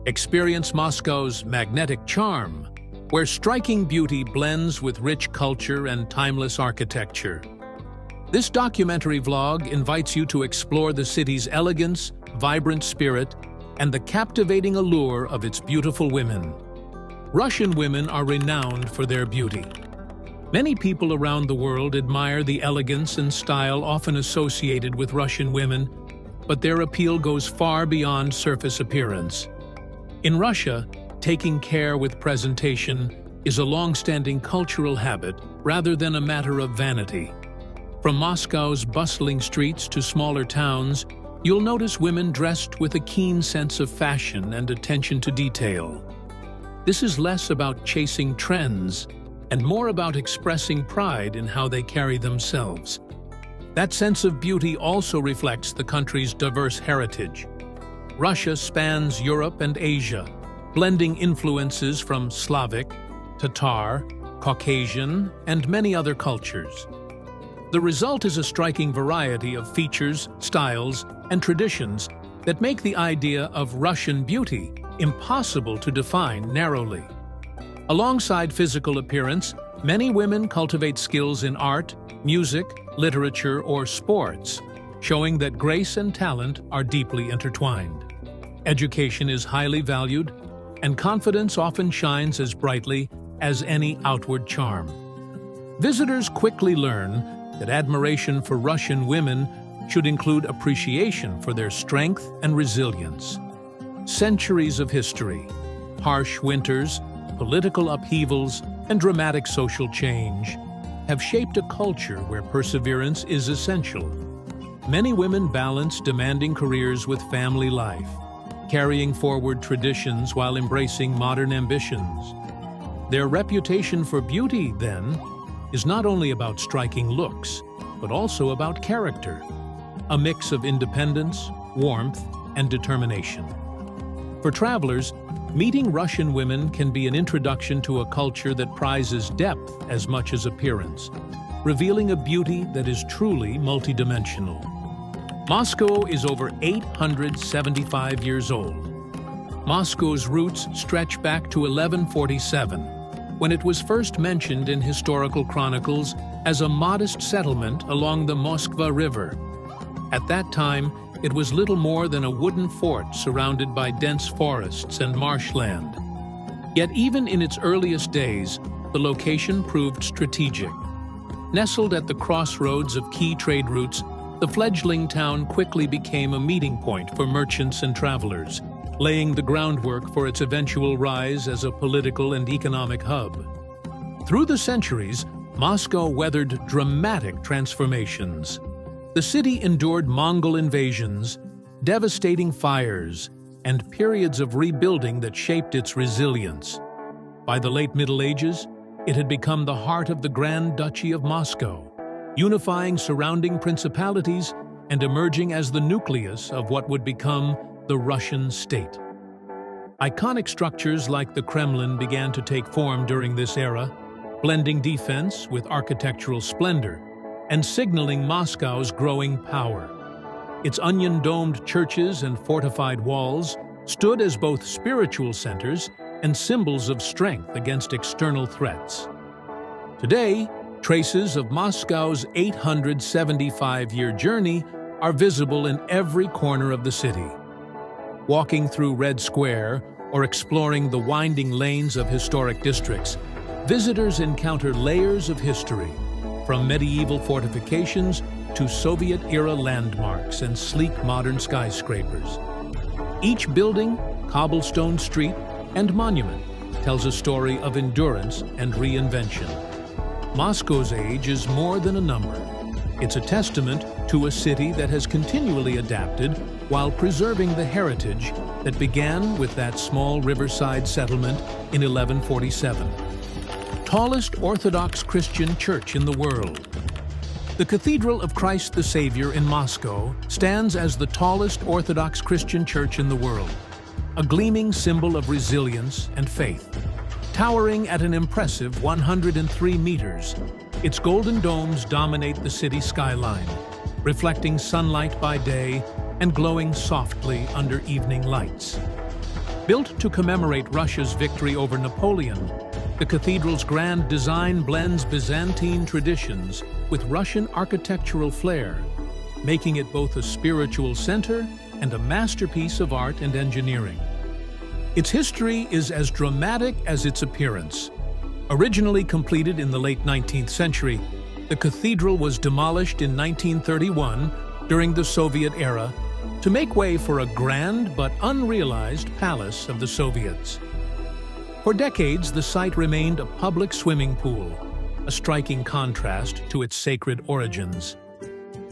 Experience Moscow's magnetic charm, where striking beauty blends with rich culture and timeless architecture. This documentary vlog invites you to explore the city's elegance, vibrant spirit, and the captivating allure of its beautiful women. Russian women are renowned for their beauty. Many people around the world admire the elegance and style often associated with Russian women, but their appeal goes far beyond surface appearance. In Russia, taking care with presentation is a long-standing cultural habit rather than a matter of vanity. From Moscow's bustling streets to smaller towns, you'll notice women dressed with a keen sense of fashion and attention to detail. This is less about chasing trends and more about expressing pride in how they carry themselves. That sense of beauty also reflects the country's diverse heritage. Russia spans Europe and Asia, blending influences from Slavic, Tatar, Caucasian, and many other cultures. The result is a striking variety of features, styles, and traditions that make the idea of Russian beauty impossible to define narrowly. Alongside physical appearance, many women cultivate skills in art, music, literature, or sports, showing that grace and talent are deeply intertwined. Education is highly valued, and confidence often shines as brightly as any outward charm. Visitors quickly learn that admiration for Russian women should include appreciation for their strength and resilience. Centuries of history, harsh winters, political upheavals, and dramatic social change have shaped a culture where perseverance is essential. Many women balance demanding careers with family life, carrying forward traditions while embracing modern ambitions. Their reputation for beauty, then, is not only about striking looks, but also about character, a mix of independence, warmth, and determination. For travelers, meeting Russian women can be an introduction to a culture that prizes depth as much as appearance, revealing a beauty that is truly multidimensional. Moscow is over 875 years old. Moscow's roots stretch back to 1147, when it was first mentioned in historical chronicles as a modest settlement along the Moskva River. At that time, it was little more than a wooden fort surrounded by dense forests and marshland. Yet even in its earliest days, the location proved strategic. Nestled at the crossroads of key trade routes, the fledgling town quickly became a meeting point for merchants and travelers, laying the groundwork for its eventual rise as a political and economic hub. Through the centuries, Moscow weathered dramatic transformations. The city endured Mongol invasions, devastating fires, and periods of rebuilding that shaped its resilience. By the late Middle Ages, it had become the heart of the Grand Duchy of Moscow, unifying surrounding principalities and emerging as the nucleus of what would become the Russian state. Iconic structures like the Kremlin began to take form during this era, blending defense with architectural splendor and signaling Moscow's growing power. Its onion-domed churches and fortified walls stood as both spiritual centers and symbols of strength against external threats. Today, traces of Moscow's 875-year journey are visible in every corner of the city. Walking through Red Square or exploring the winding lanes of historic districts, visitors encounter layers of history, from medieval fortifications to Soviet-era landmarks and sleek modern skyscrapers. Each building, cobblestone street, and monument tells a story of endurance and reinvention. Moscow's age is more than a number. It's a testament to a city that has continually adapted while preserving the heritage that began with that small riverside settlement in 1147. Tallest Orthodox Christian church in the world. The Cathedral of Christ the Savior in Moscow stands as the tallest Orthodox Christian church in the world, a gleaming symbol of resilience and faith. Towering at an impressive 103 meters, its golden domes dominate the city skyline, reflecting sunlight by day and glowing softly under evening lights. Built to commemorate Russia's victory over Napoleon, the cathedral's grand design blends Byzantine traditions with Russian architectural flair, making it both a spiritual center and a masterpiece of art and engineering. Its history is as dramatic as its appearance. Originally completed in the late 19th century, the cathedral was demolished in 1931 during the Soviet era to make way for a grand but unrealized palace of the Soviets. For decades, the site remained a public swimming pool, a striking contrast to its sacred origins.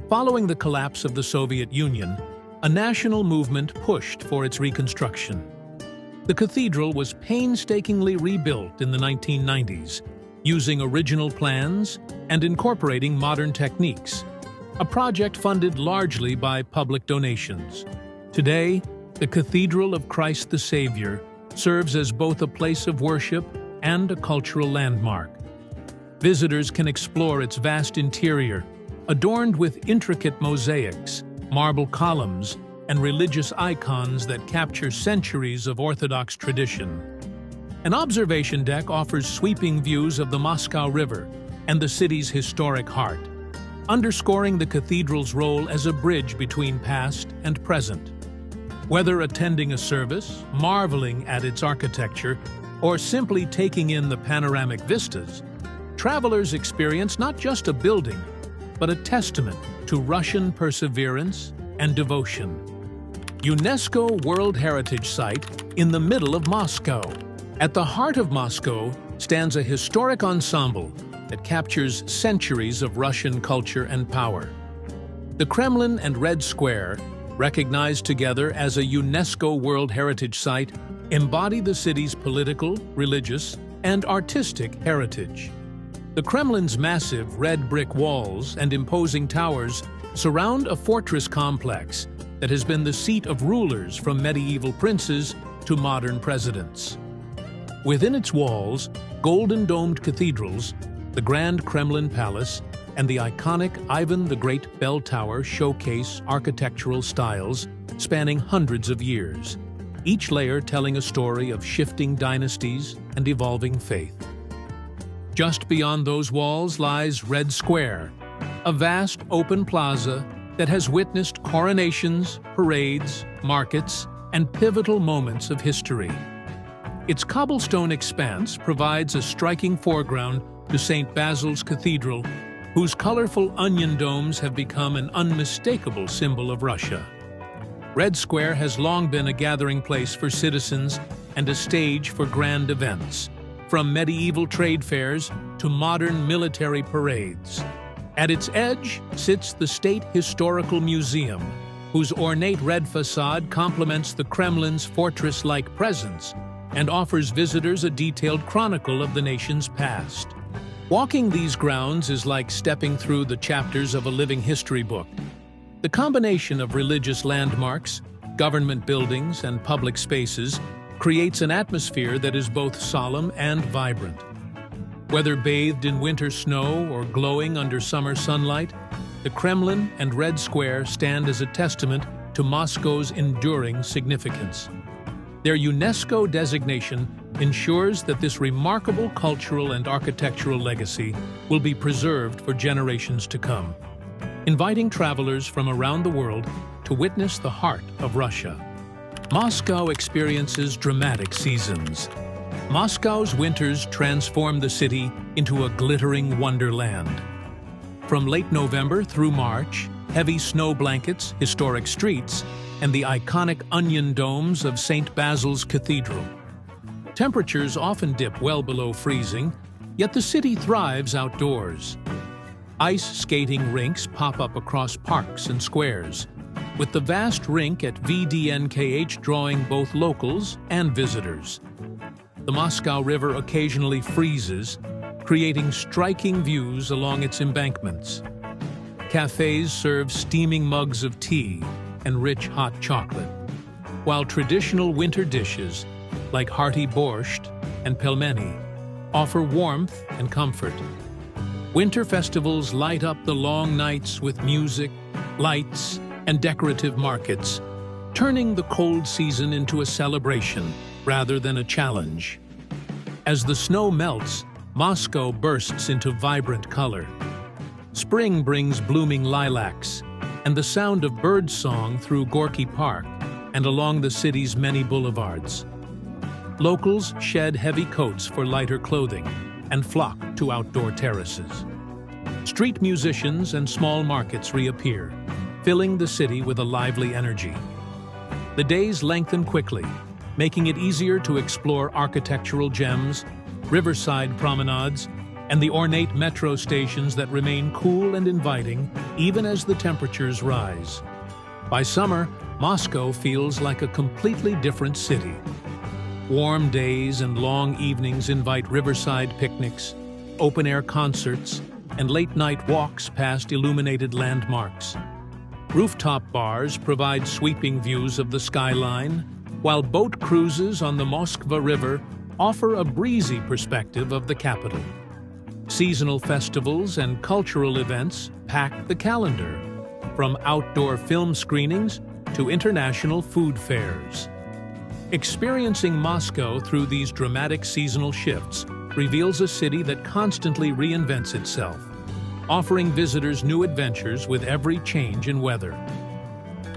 Following the collapse of the Soviet Union, a national movement pushed for its reconstruction. The cathedral was painstakingly rebuilt in the 1990s, using original plans and incorporating modern techniques, a project funded largely by public donations. Today, the Cathedral of Christ the Savior serves as both a place of worship and a cultural landmark. Visitors can explore its vast interior, adorned with intricate mosaics, marble columns, and religious icons that capture centuries of Orthodox tradition. An observation deck offers sweeping views of the Moscow River and the city's historic heart, underscoring the cathedral's role as a bridge between past and present. Whether attending a service, marveling at its architecture, or simply taking in the panoramic vistas, travelers experience not just a building, but a testament to Russian perseverance and devotion. UNESCO World Heritage Site in the middle of Moscow. At the heart of Moscow stands a historic ensemble that captures centuries of Russian culture and power. The Kremlin and Red Square, recognized together as a UNESCO World Heritage Site, embody the city's political, religious, and artistic heritage. The Kremlin's massive red brick walls and imposing towers surround a fortress complex that has been the seat of rulers from medieval princes to modern presidents. Within its walls, golden-domed cathedrals, the Grand Kremlin Palace, and the iconic Ivan the Great Bell Tower showcase architectural styles spanning hundreds of years, each layer telling a story of shifting dynasties and evolving faith. Just beyond those walls lies Red Square, a vast open plaza that has witnessed coronations, parades, markets, and pivotal moments of history. Its cobblestone expanse provides a striking foreground to St. Basil's Cathedral, whose colorful onion domes have become an unmistakable symbol of Russia. Red Square has long been a gathering place for citizens and a stage for grand events, from medieval trade fairs to modern military parades. At its edge sits the State Historical Museum, whose ornate red facade complements the Kremlin's fortress-like presence and offers visitors a detailed chronicle of the nation's past. Walking these grounds is like stepping through the chapters of a living history book. The combination of religious landmarks, government buildings, and public spaces creates an atmosphere that is both solemn and vibrant. Whether bathed in winter snow or glowing under summer sunlight, the Kremlin and Red Square stand as a testament to Moscow's enduring significance. Their UNESCO designation ensures that this remarkable cultural and architectural legacy will be preserved for generations to come, inviting travelers from around the world to witness the heart of Russia. Moscow experiences dramatic seasons. Moscow's winters transform the city into a glittering wonderland. From late November through March, heavy snow blankets, historic streets, and the iconic onion domes of St. Basil's Cathedral. Temperatures often dip well below freezing, yet the city thrives outdoors. Ice skating rinks pop up across parks and squares, with the vast rink at VDNKH drawing both locals and visitors. The Moscow River occasionally freezes, creating striking views along its embankments. Cafes serve steaming mugs of tea and rich hot chocolate, while traditional winter dishes, like hearty borscht and pelmeni, offer warmth and comfort. Winter festivals light up the long nights with music, lights, and decorative markets, turning the cold season into a celebration rather than a challenge. As the snow melts, Moscow bursts into vibrant color. Spring brings blooming lilacs, and the sound of birdsong through Gorky Park and along the city's many boulevards. Locals shed heavy coats for lighter clothing and flock to outdoor terraces. Street musicians and small markets reappear, filling the city with a lively energy. The days lengthen quickly, making it easier to explore architectural gems, riverside promenades, and the ornate metro stations that remain cool and inviting even as the temperatures rise. By summer, Moscow feels like a completely different city. Warm days and long evenings invite riverside picnics, open-air concerts, and late-night walks past illuminated landmarks. Rooftop bars provide sweeping views of the skyline, while boat cruises on the Moskva River offer a breezy perspective of the capital. Seasonal festivals and cultural events pack the calendar, from outdoor film screenings to international food fairs. Experiencing Moscow through these dramatic seasonal shifts reveals a city that constantly reinvents itself, offering visitors new adventures with every change in weather.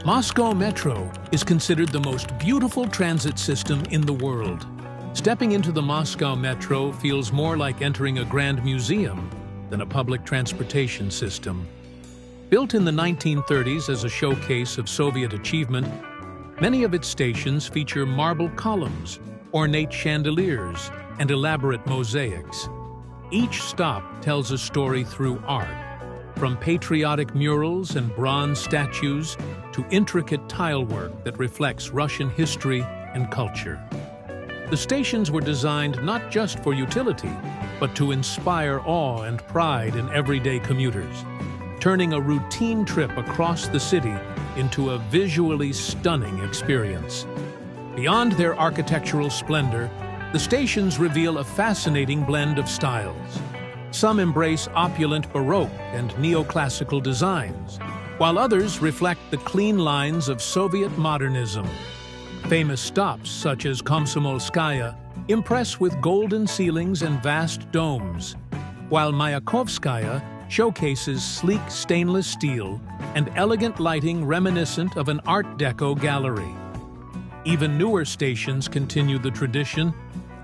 Moscow Metro is considered the most beautiful transit system in the world. Stepping into the Moscow Metro feels more like entering a grand museum than a public transportation system. Built in the 1930s as a showcase of Soviet achievement, many of its stations feature marble columns, ornate chandeliers, and elaborate mosaics. Each stop tells a story through art, from patriotic murals and bronze statues to intricate tilework that reflects Russian history and culture. The stations were designed not just for utility, but to inspire awe and pride in everyday commuters, turning a routine trip across the city into a visually stunning experience. Beyond their architectural splendor, the stations reveal a fascinating blend of styles. Some embrace opulent Baroque and neoclassical designs, while others reflect the clean lines of Soviet modernism. Famous stops such as Komsomolskaya impress with golden ceilings and vast domes, while Mayakovskaya showcases sleek stainless steel and elegant lighting reminiscent of an Art Deco gallery. Even newer stations continue the tradition,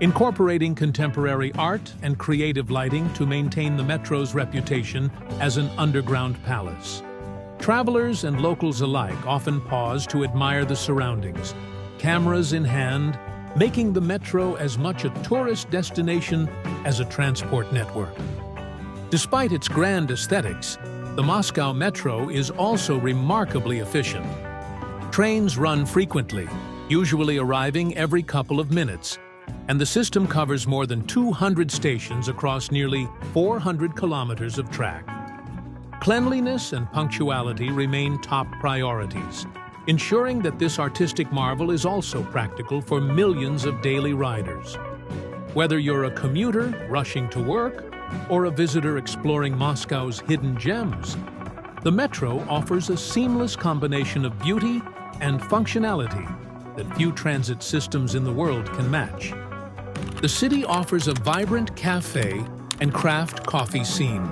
incorporating contemporary art and creative lighting to maintain the metro's reputation as an underground palace. Travelers and locals alike often pause to admire the surroundings, cameras in hand, making the metro as much a tourist destination as a transport network. Despite its grand aesthetics, the Moscow Metro is also remarkably efficient. Trains run frequently, usually arriving every couple of minutes, and the system covers more than 200 stations across nearly 400 kilometers of track. Cleanliness and punctuality remain top priorities, ensuring that this artistic marvel is also practical for millions of daily riders. Whether you're a commuter rushing to work or a visitor exploring Moscow's hidden gems, the metro offers a seamless combination of beauty and functionality that few transit systems in the world can match. The city offers a vibrant cafe and craft coffee scene.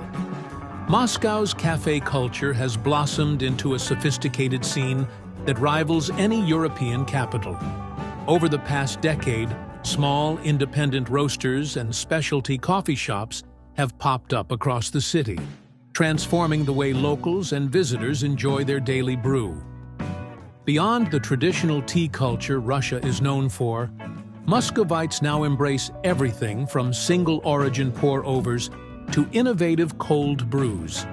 Moscow's cafe culture has blossomed into a sophisticated scene that rivals any European capital. Over the past decade, small independent roasters and specialty coffee shops have popped up across the city, transforming the way locals and visitors enjoy their daily brew. Beyond the traditional tea culture Russia is known for, Muscovites now embrace everything from single-origin pour-overs to innovative cold brews.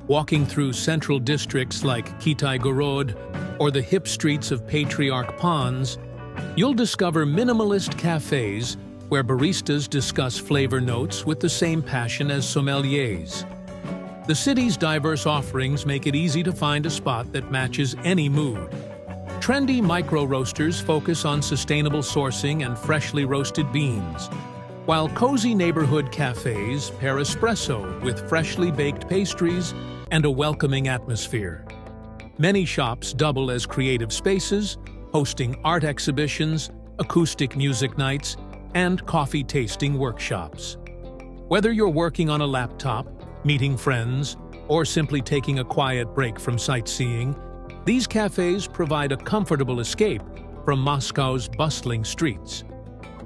Walking through central districts like Kitai-Gorod or the hip streets of Patriarch Ponds, you'll discover minimalist cafes where baristas discuss flavor notes with the same passion as sommeliers. The city's diverse offerings make it easy to find a spot that matches any mood. Trendy micro-roasters focus on sustainable sourcing and freshly roasted beans, while cozy neighborhood cafes pair espresso with freshly baked pastries and a welcoming atmosphere. Many shops double as creative spaces, hosting art exhibitions, acoustic music nights, and coffee tasting workshops. Whether you're working on a laptop, meeting friends, or simply taking a quiet break from sightseeing, these cafes provide a comfortable escape from Moscow's bustling streets.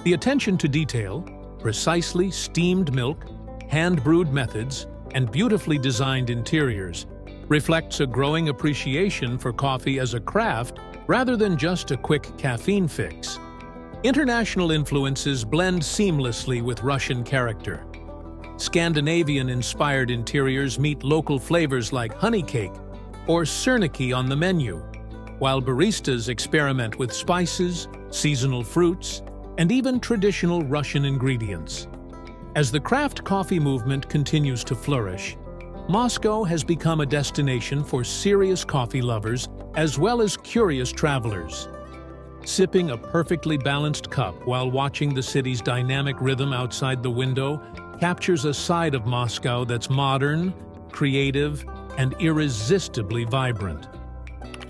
The attention to detail, precisely steamed milk, hand-brewed methods, and beautifully designed interiors reflects a growing appreciation for coffee as a craft rather than just a quick caffeine fix. International influences blend seamlessly with Russian character. Scandinavian-inspired interiors meet local flavors like honey cake or syrniki on the menu, while baristas experiment with spices, seasonal fruits, and even traditional Russian ingredients. As the craft coffee movement continues to flourish, Moscow has become a destination for serious coffee lovers as well as curious travelers. Sipping a perfectly balanced cup while watching the city's dynamic rhythm outside the window captures a side of Moscow that's modern, creative, and irresistibly vibrant.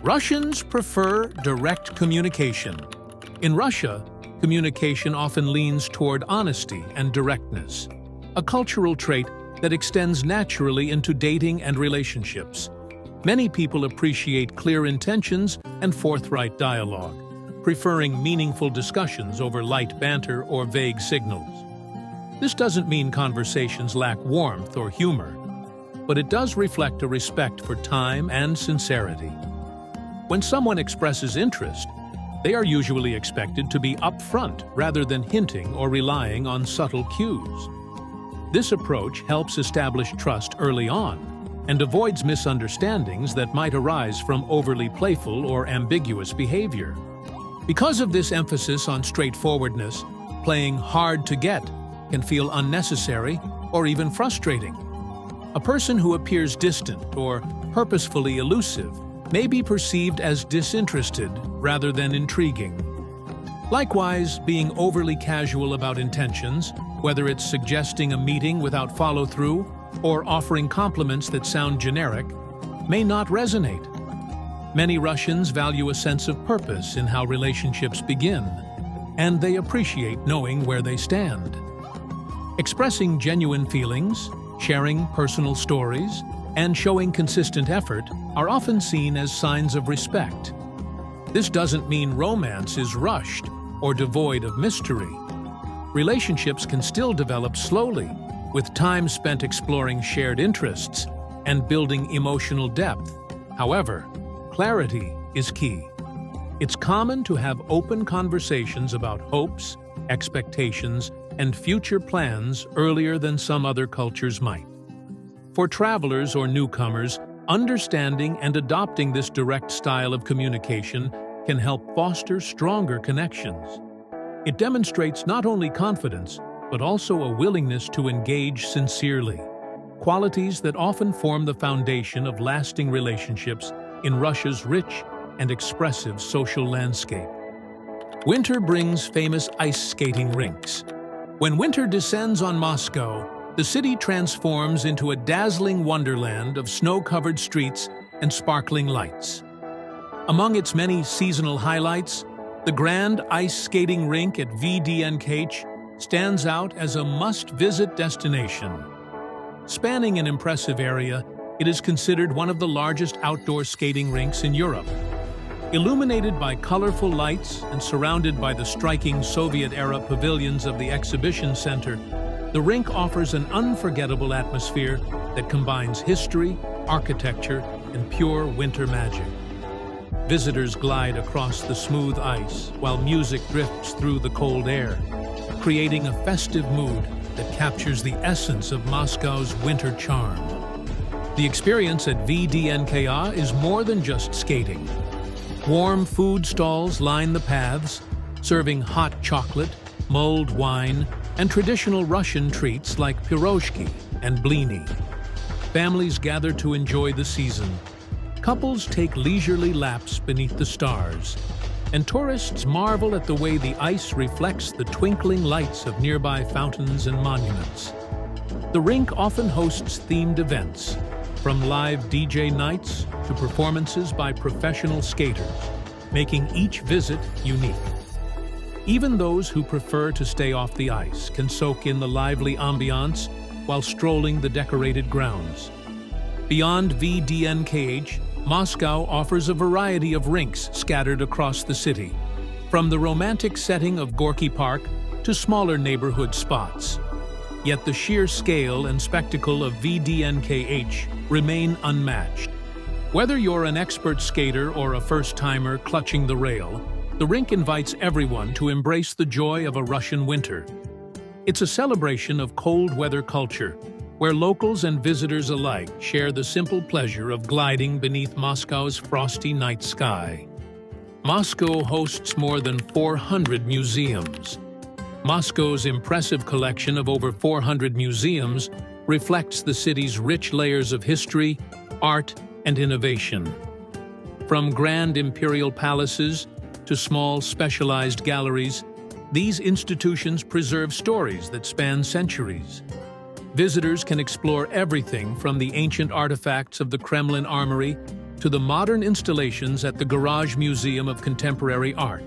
Russians prefer direct communication. In Russia, communication often leans toward honesty and directness, a cultural trait that extends naturally into dating and relationships. Many people appreciate clear intentions and forthright dialogue, preferring meaningful discussions over light banter or vague signals. This doesn't mean conversations lack warmth or humor, but it does reflect a respect for time and sincerity. When someone expresses interest, they are usually expected to be upfront rather than hinting or relying on subtle cues. This approach helps establish trust early on and avoids misunderstandings that might arise from overly playful or ambiguous behavior. Because of this emphasis on straightforwardness, playing hard to get can feel unnecessary or even frustrating. A person who appears distant or purposefully elusive may be perceived as disinterested rather than intriguing. Likewise, being overly casual about intentions, whether it's suggesting a meeting without follow-through or offering compliments that sound generic, may not resonate. Many Russians value a sense of purpose in how relationships begin, and they appreciate knowing where they stand. Expressing genuine feelings, sharing personal stories, and showing consistent effort are often seen as signs of respect. This doesn't mean romance is rushed or devoid of mystery. Relationships can still develop slowly, with time spent exploring shared interests and building emotional depth. However, clarity is key. It's common to have open conversations about hopes, expectations, and future plans earlier than some other cultures might. For travelers or newcomers, understanding and adopting this direct style of communication can help foster stronger connections. It demonstrates not only confidence, but also a willingness to engage sincerely, qualities that often form the foundation of lasting relationships in Russia's rich and expressive social landscape. Winter brings famous ice skating rinks. When winter descends on Moscow, the city transforms into a dazzling wonderland of snow-covered streets and sparkling lights. Among its many seasonal highlights, the grand ice skating rink at VDNK stands out as a must-visit destination. Spanning an impressive area, it is considered one of the largest outdoor skating rinks in Europe. Illuminated by colorful lights and surrounded by the striking Soviet-era pavilions of the exhibition center, the rink offers an unforgettable atmosphere that combines history, architecture, and pure winter magic. Visitors glide across the smooth ice while music drifts through the cold air, creating a festive mood that captures the essence of Moscow's winter charm. The experience at VDNK is more than just skating. Warm food stalls line the paths, serving hot chocolate, mulled wine, and traditional Russian treats like pirozhki and blini. Families gather to enjoy the season. Couples take leisurely laps beneath the stars, and tourists marvel at the way the ice reflects the twinkling lights of nearby fountains and monuments. The rink often hosts themed events, from live DJ nights to performances by professional skaters, making each visit unique. Even those who prefer to stay off the ice can soak in the lively ambiance while strolling the decorated grounds. Beyond VDNKH, Moscow offers a variety of rinks scattered across the city, from the romantic setting of Gorky Park to smaller neighborhood spots. Yet the sheer scale and spectacle of VDNKH remain unmatched. Whether you're an expert skater or a first-timer clutching the rail, the rink invites everyone to embrace the joy of a Russian winter. It's a celebration of cold weather culture, where locals and visitors alike share the simple pleasure of gliding beneath Moscow's frosty night sky. Moscow hosts more than 400 museums. Moscow's impressive collection of over 400 museums reflects the city's rich layers of history, art, and innovation. From grand imperial palaces to small specialized galleries, these institutions preserve stories that span centuries. Visitors can explore everything from the ancient artifacts of the Kremlin Armory to the modern installations at the Garage Museum of Contemporary Art.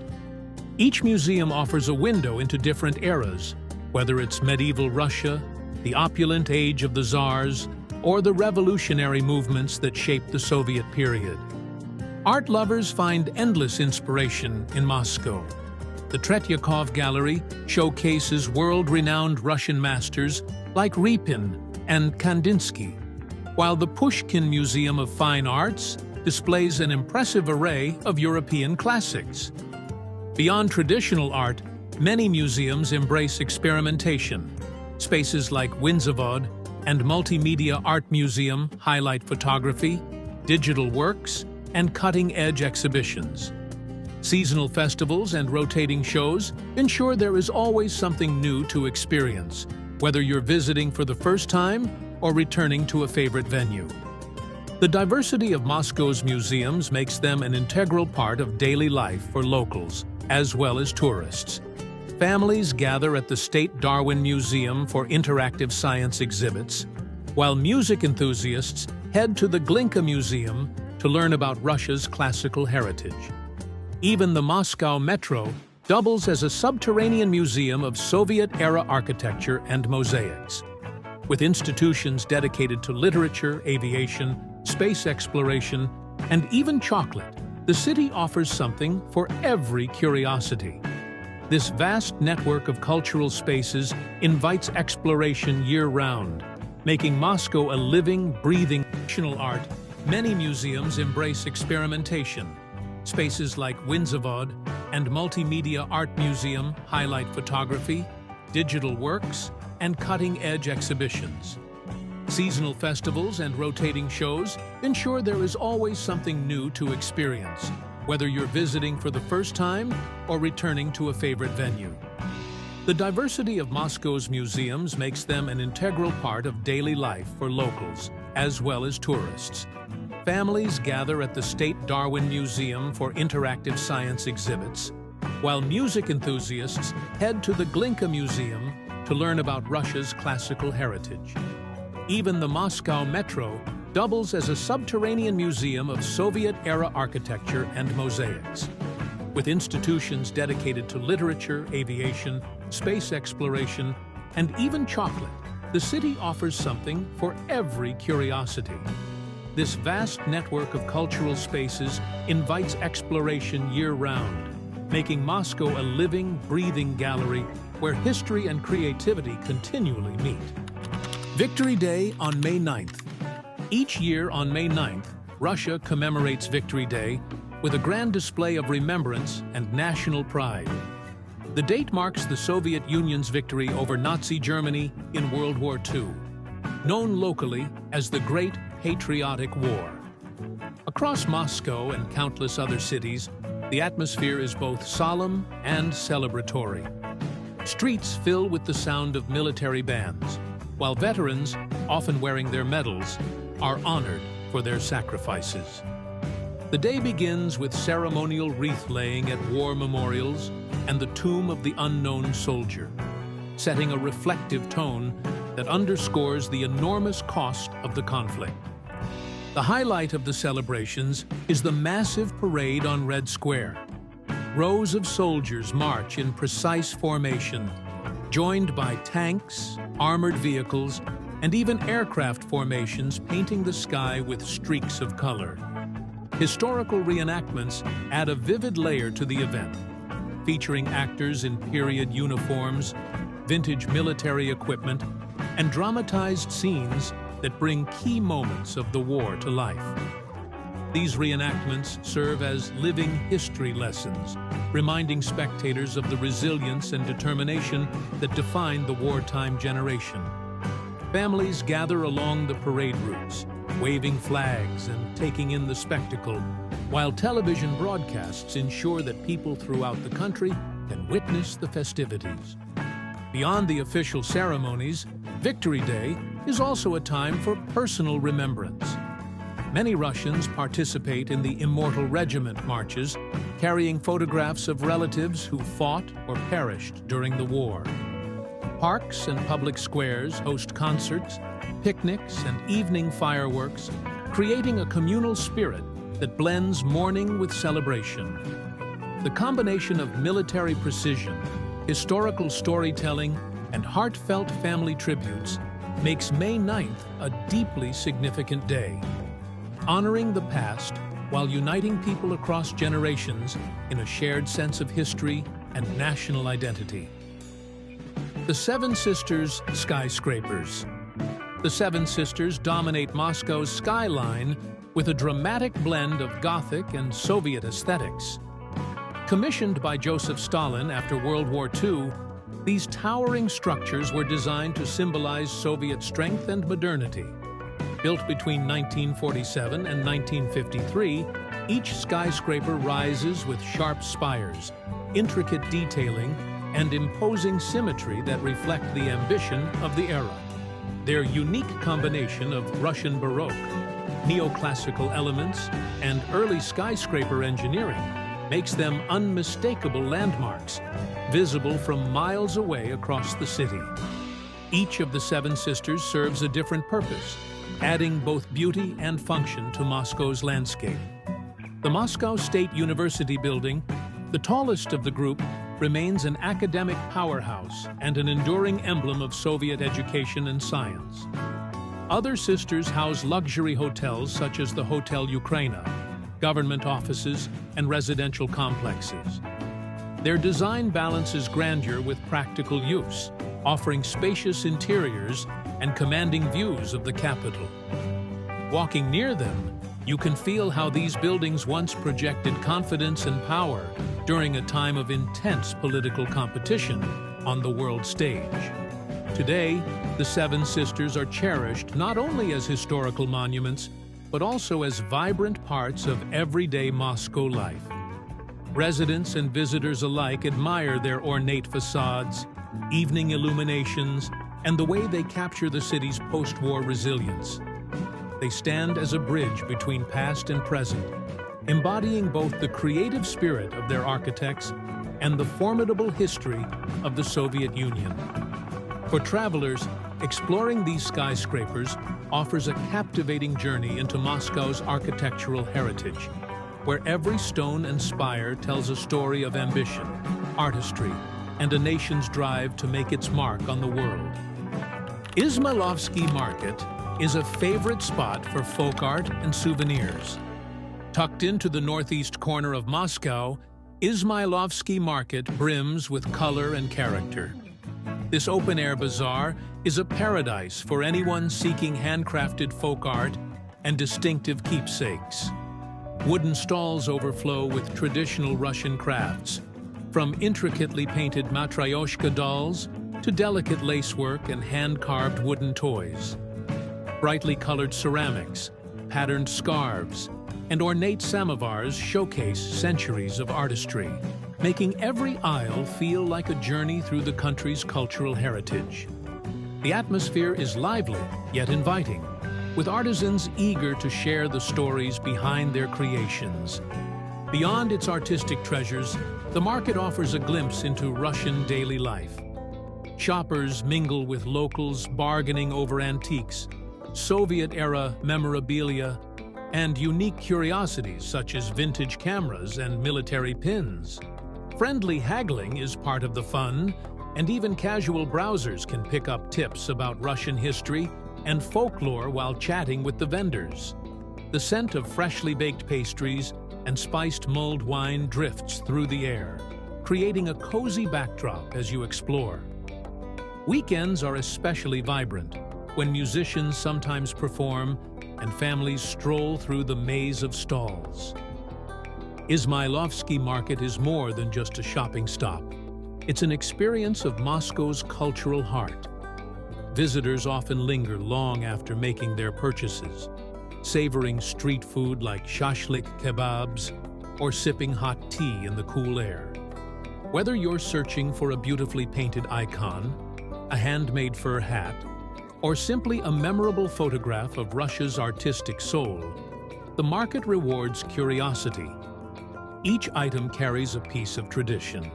Each museum offers a window into different eras, whether it's medieval Russia, the opulent age of the Tsars, or the revolutionary movements that shaped the Soviet period. Art lovers find endless inspiration in Moscow. The Tretyakov Gallery showcases world-renowned Russian masters like Repin and Kandinsky, while the Pushkin Museum of Fine Arts displays an impressive array of European classics. Beyond traditional art, many museums embrace experimentation. Spaces like Winzavod and Multimedia Art Museum highlight photography, digital works, and cutting-edge exhibitions. Seasonal festivals and rotating shows ensure there is always something new to experience, whether you're visiting for the first time or returning to a favorite venue. The diversity of Moscow's museums makes them an integral part of daily life for locals, as well as tourists. Families gather at the State Darwin Museum for interactive science exhibits, while music enthusiasts head to the Glinka Museum to learn about Russia's classical heritage. Even the Moscow Metro doubles as a subterranean museum of Soviet-era architecture and mosaics. With institutions dedicated to literature, aviation, space exploration, and even chocolate, the city offers something for every curiosity. This vast network of cultural spaces invites exploration year-round, making Moscow a living, breathing national art. Many museums embrace experimentation. Spaces like Winzavod and Multimedia Art Museum highlight photography, digital works, and cutting-edge exhibitions. Seasonal festivals and rotating shows ensure there is always something new to experience, whether you're visiting for the first time or returning to a favorite venue. The diversity of Moscow's museums makes them an integral part of daily life for locals, as well as tourists. Families gather at the State Darwin Museum for interactive science exhibits, while music enthusiasts head to the Glinka Museum to learn about Russia's classical heritage. Even the Moscow Metro doubles as a subterranean museum of Soviet-era architecture and mosaics. With institutions dedicated to literature, aviation, space exploration, and even chocolate, the city offers something for every curiosity. This vast network of cultural spaces invites exploration year-round, making Moscow a living, breathing gallery where history and creativity continually meet. Victory Day on May 9th. Each year on May 9th, Russia commemorates Victory Day with a grand display of remembrance and national pride. The date marks the Soviet Union's victory over Nazi Germany in World War II, known locally as the Great Patriotic War. Across Moscow and countless other cities, the atmosphere is both solemn and celebratory. Streets fill with the sound of military bands, while veterans, often wearing their medals, are honored for their sacrifices. The day begins with ceremonial wreath-laying at war memorials and the Tomb of the Unknown Soldier, setting a reflective tone that underscores the enormous cost of the conflict. The highlight of the celebrations is the massive parade on Red Square. Rows of soldiers march in precise formation, joined by tanks, armored vehicles, and even aircraft formations painting the sky with streaks of color. Historical reenactments add a vivid layer to the event, featuring actors in period uniforms, vintage military equipment, and dramatized scenes that bring key moments of the war to life. These reenactments serve as living history lessons, reminding spectators of the resilience and determination that defined the wartime generation. Families gather along the parade routes, waving flags and taking in the spectacle, while television broadcasts ensure that people throughout the country can witness the festivities. Beyond the official ceremonies, Victory Day is also a time for personal remembrance. Many Russians participate in the Immortal Regiment marches, carrying photographs of relatives who fought or perished during the war. Parks and public squares host concerts, picnics, and evening fireworks, creating a communal spirit that blends mourning with celebration. The combination of military precision, historical storytelling, and heartfelt family tributes makes May 9th a deeply significant day, honoring the past while uniting people across generations in a shared sense of history and national identity. The Seven Sisters skyscrapers. The Seven Sisters dominate Moscow's skyline with a dramatic blend of Gothic and Soviet aesthetics. Commissioned by Joseph Stalin after World War II, these towering structures were designed to symbolize Soviet strength and modernity. Built between 1947 and 1953, each skyscraper rises with sharp spires, intricate detailing, and imposing symmetry that reflect the ambition of the era. Their unique combination of Russian Baroque, neoclassical elements, and early skyscraper engineering makes them unmistakable landmarks, visible from miles away across the city. Each of the Seven Sisters serves a different purpose, adding both beauty and function to Moscow's landscape. The Moscow State University building, the tallest of the group, remains an academic powerhouse and an enduring emblem of Soviet education and science. Other sisters house luxury hotels such as the Hotel Ukraina, government offices, and residential complexes. Their design balances grandeur with practical use, offering spacious interiors and commanding views of the capital. Walking near them, you can feel how these buildings once projected confidence and power during a time of intense political competition on the world stage. Today, the Seven Sisters are cherished not only as historical monuments, but also as vibrant parts of everyday Moscow life. Residents and visitors alike admire their ornate facades, evening illuminations, and the way they capture the city's post-war resilience. They stand as a bridge between past and present, embodying both the creative spirit of their architects and the formidable history of the Soviet Union. For travelers, exploring these skyscrapers offers a captivating journey into Moscow's architectural heritage, where every stone and spire tells a story of ambition, artistry, and a nation's drive to make its mark on the world. Izmailovsky Market is a favorite spot for folk art and souvenirs. Tucked into the northeast corner of Moscow, Izmailovsky Market brims with color and character. This open-air bazaar is a paradise for anyone seeking handcrafted folk art and distinctive keepsakes. Wooden stalls overflow with traditional Russian crafts, from intricately painted matryoshka dolls to delicate lacework and hand-carved wooden toys. Brightly colored ceramics, patterned scarves, and ornate samovars showcase centuries of artistry, making every aisle feel like a journey through the country's cultural heritage. The atmosphere is lively, yet inviting, with artisans eager to share the stories behind their creations. Beyond its artistic treasures, the market offers a glimpse into Russian daily life. Shoppers mingle with locals bargaining over antiques, Soviet-era memorabilia, and unique curiosities such as vintage cameras and military pins. Friendly haggling is part of the fun, and even casual browsers can pick up tips about Russian history and folklore while chatting with the vendors. The scent of freshly baked pastries and spiced mulled wine drifts through the air, creating a cozy backdrop as you explore. Weekends are especially vibrant, when musicians sometimes perform and families stroll through the maze of stalls. Izmailovsky Market is more than just a shopping stop. It's an experience of Moscow's cultural heart. Visitors often linger long after making their purchases, savoring street food like shashlik kebabs or sipping hot tea in the cool air. Whether you're searching for a beautifully painted icon, a handmade fur hat, or simply a memorable photograph of Russia's artistic soul, the market rewards curiosity. Each item carries a piece of tradition,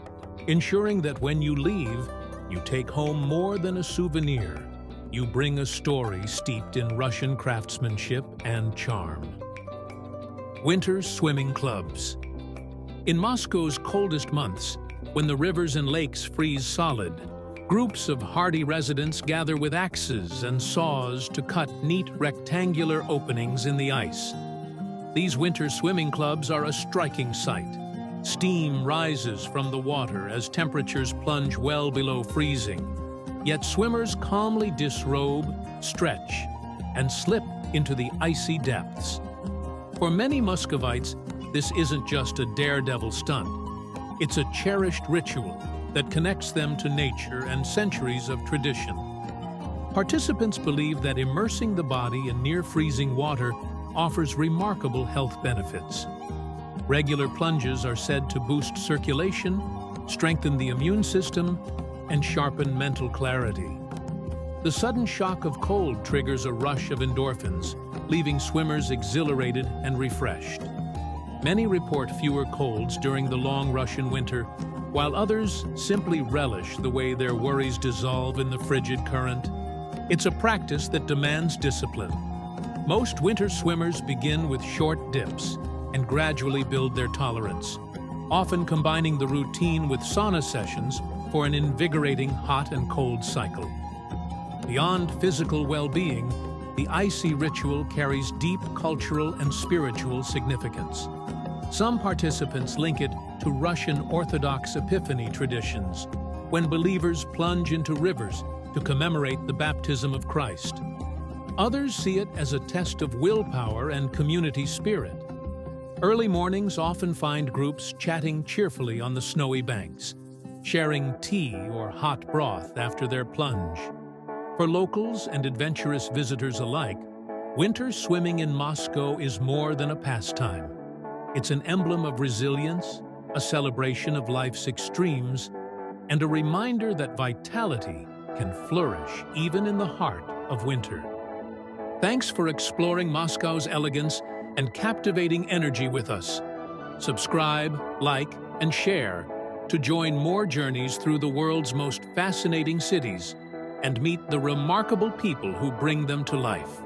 ensuring that when you leave, you take home more than a souvenir. You bring a story steeped in Russian craftsmanship and charm. Winter swimming clubs. In Moscow's coldest months, when the rivers and lakes freeze solid, groups of hardy residents gather with axes and saws to cut neat rectangular openings in the ice. These winter swimming clubs are a striking sight. Steam rises from the water as temperatures plunge well below freezing, yet swimmers calmly disrobe, stretch, and slip into the icy depths. For many Muscovites, this isn't just a daredevil stunt. It's a cherished ritual that connects them to nature and centuries of tradition. Participants believe that immersing the body in near-freezing water offers remarkable health benefits. Regular plunges are said to boost circulation, strengthen the immune system, and sharpen mental clarity. The sudden shock of cold triggers a rush of endorphins, leaving swimmers exhilarated and refreshed. Many report fewer colds during the long Russian winter, while others simply relish the way their worries dissolve in the frigid current. It's a practice that demands discipline. Most winter swimmers begin with short dips and gradually build their tolerance, often combining the routine with sauna sessions for an invigorating hot and cold cycle. Beyond physical well-being, the icy ritual carries deep cultural and spiritual significance. Some participants link it to Russian Orthodox Epiphany traditions, when believers plunge into rivers to commemorate the baptism of Christ. Others see it as a test of willpower and community spirit. Early mornings often find groups chatting cheerfully on the snowy banks, sharing tea or hot broth after their plunge. For locals and adventurous visitors alike, winter swimming in Moscow is more than a pastime. It's an emblem of resilience, a celebration of life's extremes, and a reminder that vitality can flourish even in the heart of winter. Thanks for exploring Moscow's elegance and captivating energy with us. Subscribe, like, and share to join more journeys through the world's most fascinating cities and meet the remarkable people who bring them to life.